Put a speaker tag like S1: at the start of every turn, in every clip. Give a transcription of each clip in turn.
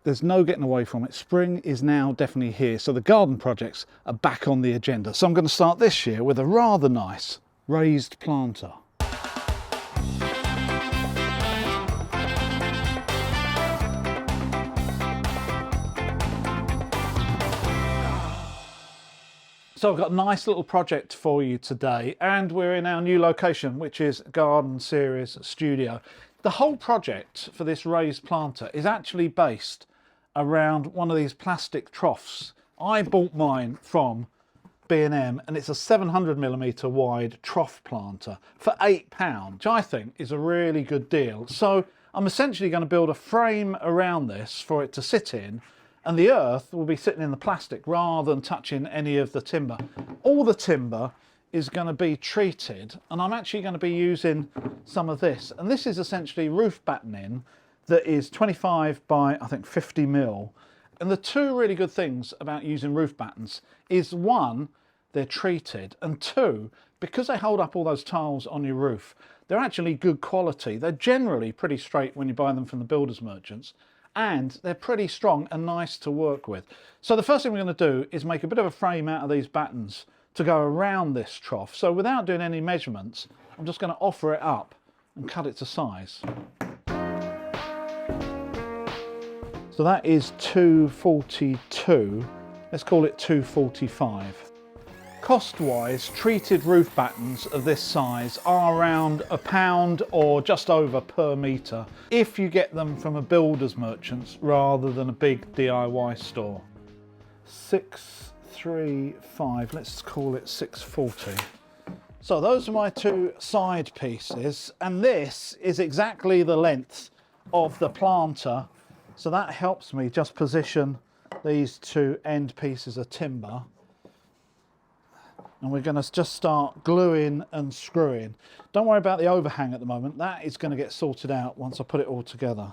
S1: There's no getting away from it. Spring is now definitely here, so the garden projects are back on the agenda. So I'm going to start this year with a rather nice raised planter. So I've got a nice little project for you today, and we're in our new location, which is Garden Series Studio. The whole project for this raised planter is actually based around one of these plastic troughs. I bought mine from B&M, and it's a 700mm wide trough planter for £8, which I think is a really good deal. So I'm essentially going to build a frame around this for it to sit in, and the earth will be sitting in the plastic rather than touching any of the timber. All the timber is going to be treated, and I'm actually going to be using some of this, and this is essentially roof battening that is 25 by I think 50mm. And the two really good things about using roof battens is, one, they're treated, and two, because they hold up all those tiles on your roof, they're actually good quality. They're generally pretty straight when you buy them from the builders merchants, and they're pretty strong and nice to work with. So the first thing we're going to do is make a bit of a frame out of these battens to go around this trough. So without doing any measurements, I'm just going to offer it up and cut it to size. So that is 242, let's call it 245. Cost-wise, treated roof battens of this size are around £1 or just over per metre if you get them from a builder's merchants rather than a big DIY store. 635, let's call it 640. So those are my two side pieces, and this is exactly the length of the planter. So that helps me just position these two end pieces of timber. And we're going to just start gluing and screwing. Don't worry about the overhang at the moment. That is going to get sorted out once I put it all together.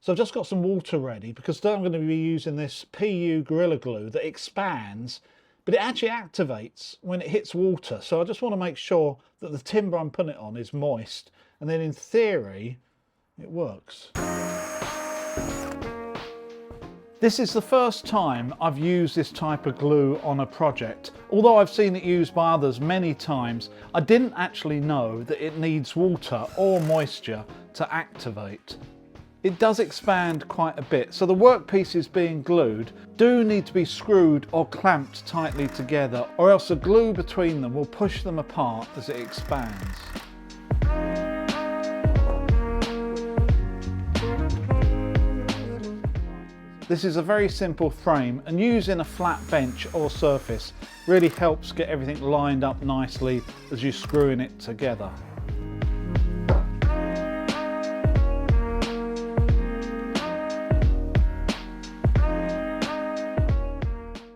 S1: So I've just got some water ready, because today I'm going to be using this PU Gorilla Glue that expands, but it actually activates when it hits water. So I just want to make sure that the timber I'm putting it on is moist, and then in theory it works. This is the first time I've used this type of glue on a project. Although I've seen it used by others many times, I didn't actually know that it needs water or moisture to activate. It does expand quite a bit, so the workpieces being glued do need to be screwed or clamped tightly together, or else the glue between them will push them apart as it expands. This is a very simple frame, and using a flat bench or surface really helps get everything lined up nicely as you're screwing it together.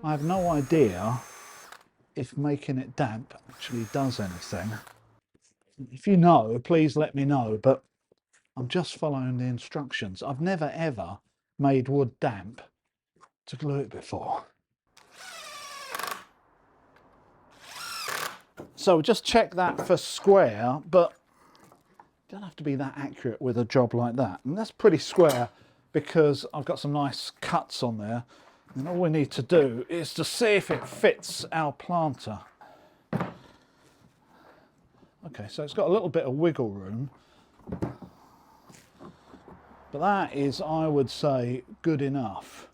S1: I have no idea if making it damp actually does anything. If you know, please let me know, but I'm just following the instructions. I've never ever made wood damp to glue it before. So just check that for square, but you don't have to be that accurate with a job like that. And that's pretty square because I've got some nice cuts on there. And all we need to do is to see if it fits our planter. Okay, so it's got a little bit of wiggle room. But that is, I would say, good enough.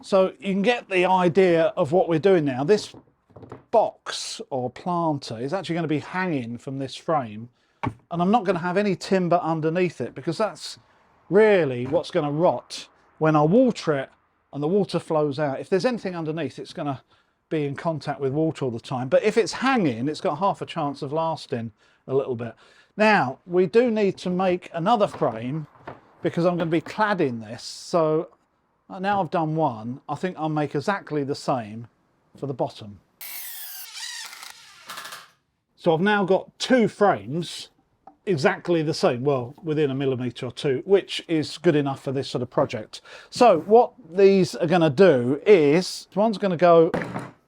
S1: So you can get the idea of what we're doing now. This box or planter is actually going to be hanging from this frame, and I'm not going to have any timber underneath it, because that's really what's going to rot when I water it and the water flows out. If there's anything underneath, it's going to be in contact with water all the time. But if it's hanging, it's got half a chance of lasting a little bit. Now, we do need to make another frame, because I'm going to be cladding this. So now I've done one, I think I'll make exactly the same for the bottom. So I've now got two frames exactly the same, well, within a millimetre or two, which is good enough for this sort of project. So what these are going to do is, one's going to go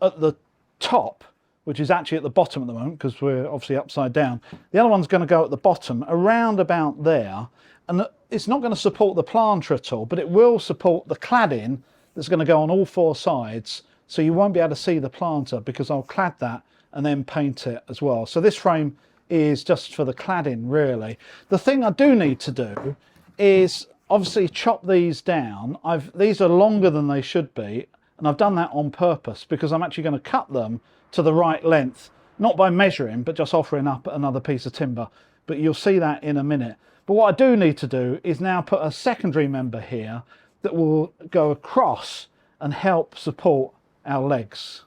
S1: at the top, which is actually at the bottom at the moment because we're obviously upside down. The other one's going to go at the bottom around about there, And it's not going to support the planter at all, but it will support the cladding that's going to go on all four sides. So you won't be able to see the planter because I'll clad that and then paint it as well. So this frame is just for the cladding really. The thing I do need to do is obviously chop these down. These are longer than they should be, and I've done that on purpose because I'm actually going to cut them to the right length, not by measuring, but just offering up another piece of timber. But you'll see that in a minute. But what I do need to do is now put a secondary member here that will go across and help support our legs.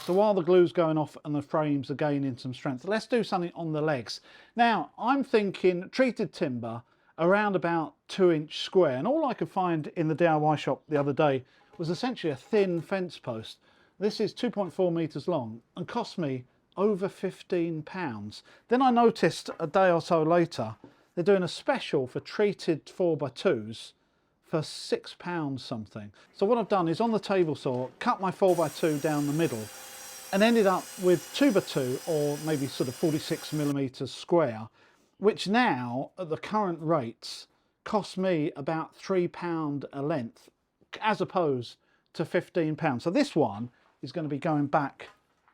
S1: So while the glue's going off and the frames are gaining some strength, let's do something on the legs. Now, I'm thinking treated timber around about 2-inch square, and all I could find in the DIY shop the other day was essentially a thin fence post. This is 2.4 metres long and cost me over £15. Then I noticed a day or so later, they're doing a special for treated 4x2s for £6 something. So what I've done is on the table saw, cut my 4x2 down the middle and ended up with 2x2 or maybe sort of 46mm square, which now at the current rates cost me about £3 a length as opposed to £15. So this one is going to be going back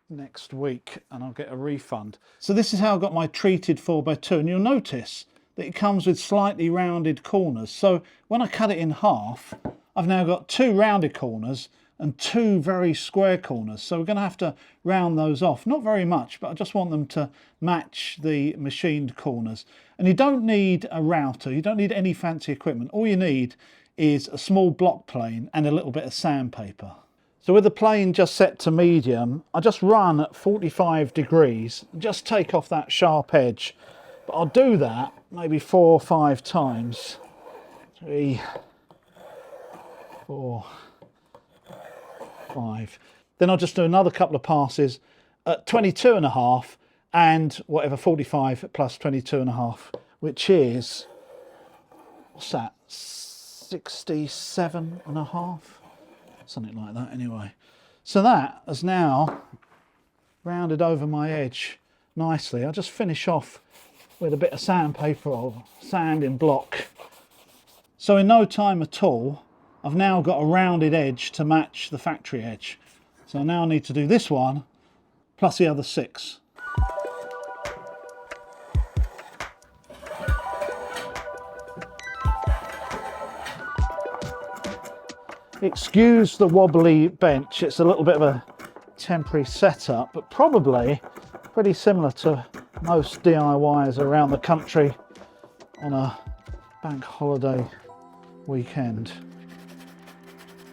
S1: next week and I'll get a refund. So this is how I got my treated 4x2, and you'll notice that it comes with slightly rounded corners. So when I cut it in half, I've now got 2 rounded corners and 2 very square corners. So we're going to have to round those off. Not very much, but I just want them to match the machined corners. And you don't need a router, you don't need any fancy equipment. All you need is a small block plane and a little bit of sandpaper. So with the plane just set to medium, I just run at 45 degrees, just take off that sharp edge. But I'll do that maybe 4 or 5 times. 3, 4, 5. Then I'll just do another couple of passes at 22.5 and whatever, 45 plus 22.5, which is, what's that, 67.5? Something like that anyway. So that has now rounded over my edge nicely. I'll just finish off with a bit of sandpaper or sanding block. So in no time at all, I've now got a rounded edge to match the factory edge. So I now need to do this one plus the other 6. Excuse the wobbly bench, it's a little bit of a temporary setup, but probably pretty similar to most DIYs around the country on a bank holiday weekend.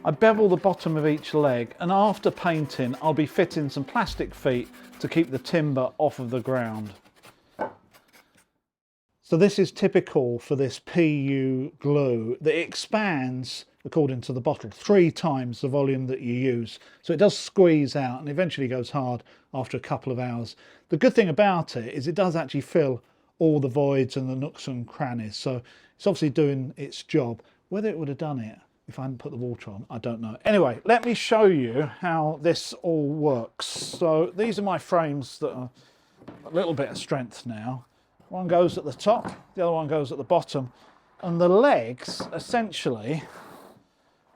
S1: I bevel the bottom of each leg, and after painting I'll be fitting some plastic feet to keep the timber off of the ground. So this is typical for this PU glue, that it expands, according to the bottle, 3 times the volume that you use. So it does squeeze out and eventually goes hard after a couple of hours. The good thing about it is it does actually fill all the voids and the nooks and crannies. So it's obviously doing its job. Whether it would have done it if I hadn't put the water on, I don't know. Anyway, let me show you how this all works. So these are my frames that are a little bit of strength now. One goes at the top, the other one goes at the bottom, and the legs essentially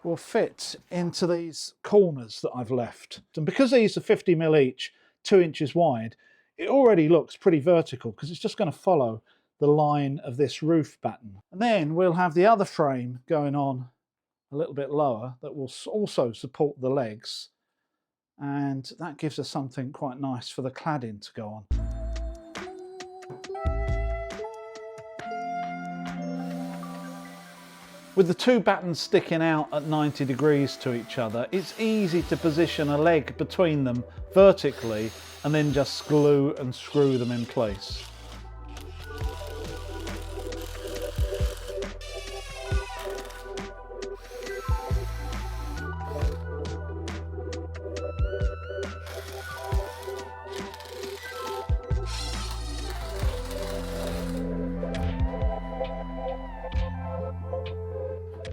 S1: will fit into these corners that I've left. And because these are 50mm each, 2 inches wide, it already looks pretty vertical because it's just going to follow the line of this roof batten. And then we'll have the other frame going on a little bit lower that will also support the legs, and that gives us something quite nice for the cladding to go on. With the 2 battens sticking out at 90 degrees to each other, it's easy to position a leg between them vertically and then just glue and screw them in place.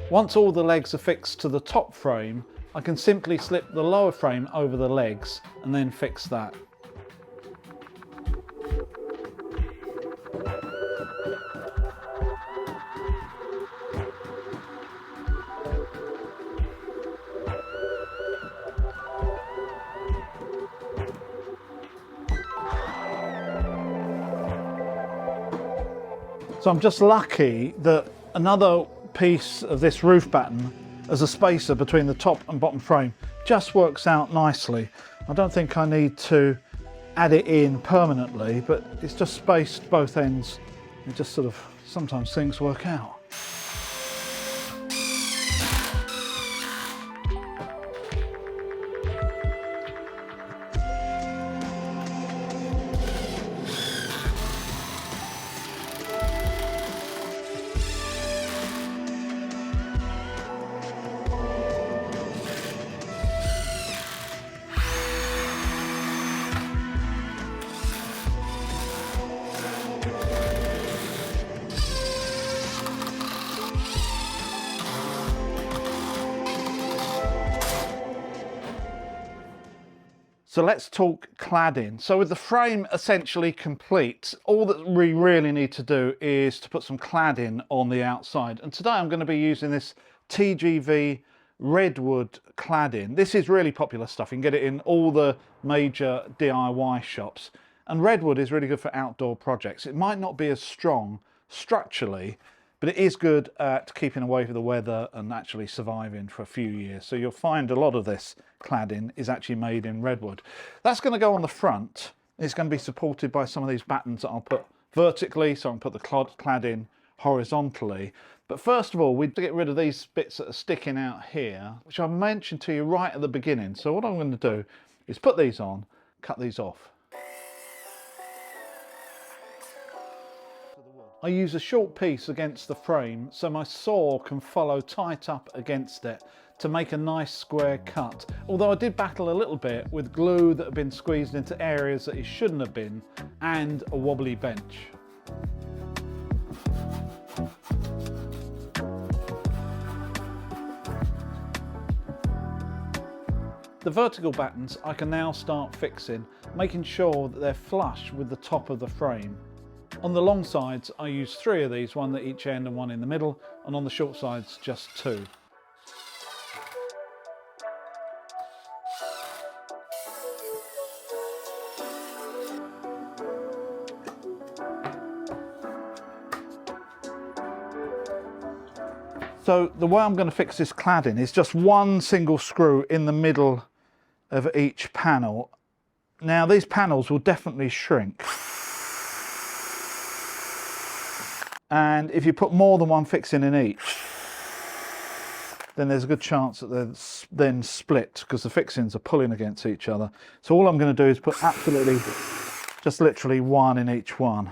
S1: Once all the legs are fixed to the top frame, I can simply slip the lower frame over the legs and then fix that. So I'm just lucky that another piece of this roof batten as a spacer between the top and bottom frame just works out nicely. I don't think I need to add it in permanently, but it's just spaced both ends. It just sort of, sometimes things work out. So let's talk cladding. So with the frame essentially complete, all that we really need to do is to put some cladding on the outside. And today I'm going to be using this TGV redwood cladding. This is really popular stuff. You can get it in all the major DIY shops. And redwood is really good for outdoor projects. It might not be as strong structurally, but it is good at keeping away from the weather and actually surviving for a few years. So you'll find a lot of this cladding is actually made in redwood. That's going to go on the front. It's going to be supported by some of these battens that I'll put vertically, so I'll put the cladding horizontally. But first of all, we have to get rid of these bits that are sticking out here, which I mentioned to you right at the beginning. So what I'm going to do is put these on, cut these off. I use a short piece against the frame so my saw can follow tight up against it to make a nice square cut. Although I did battle a little bit with glue that had been squeezed into areas that it shouldn't have been, and a wobbly bench. The vertical battens I can now start fixing, making sure that they're flush with the top of the frame. On the long sides I use 3 of these, one at each end and one in the middle, and on the short sides just 2. So the way I'm going to fix this cladding is just one single screw in the middle of each panel. Now these panels will definitely shrink. And if you put more than one fixing in each, then there's a good chance that they're then split because the fixings are pulling against each other. So all I'm going to do is put absolutely, just literally one in each one.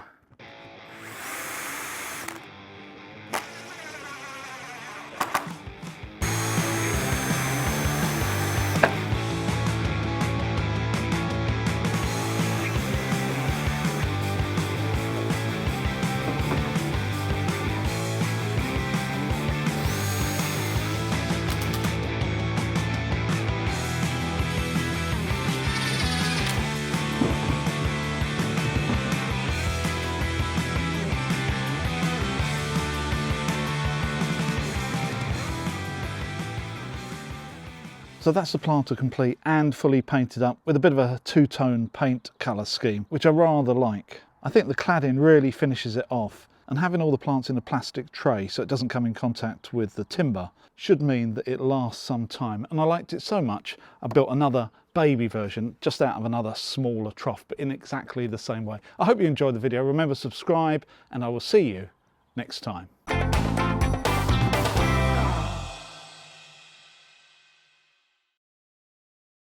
S1: So that's the planter complete and fully painted up with a bit of a two-tone paint colour scheme, which I rather like. I think the cladding really finishes it off, and having all the plants in a plastic tray so it doesn't come in contact with the timber should mean that it lasts some time. And I liked it so much, I built another baby version just out of another smaller trough, but in exactly the same way. I hope you enjoyed the video. Remember, subscribe, and I will see you next time.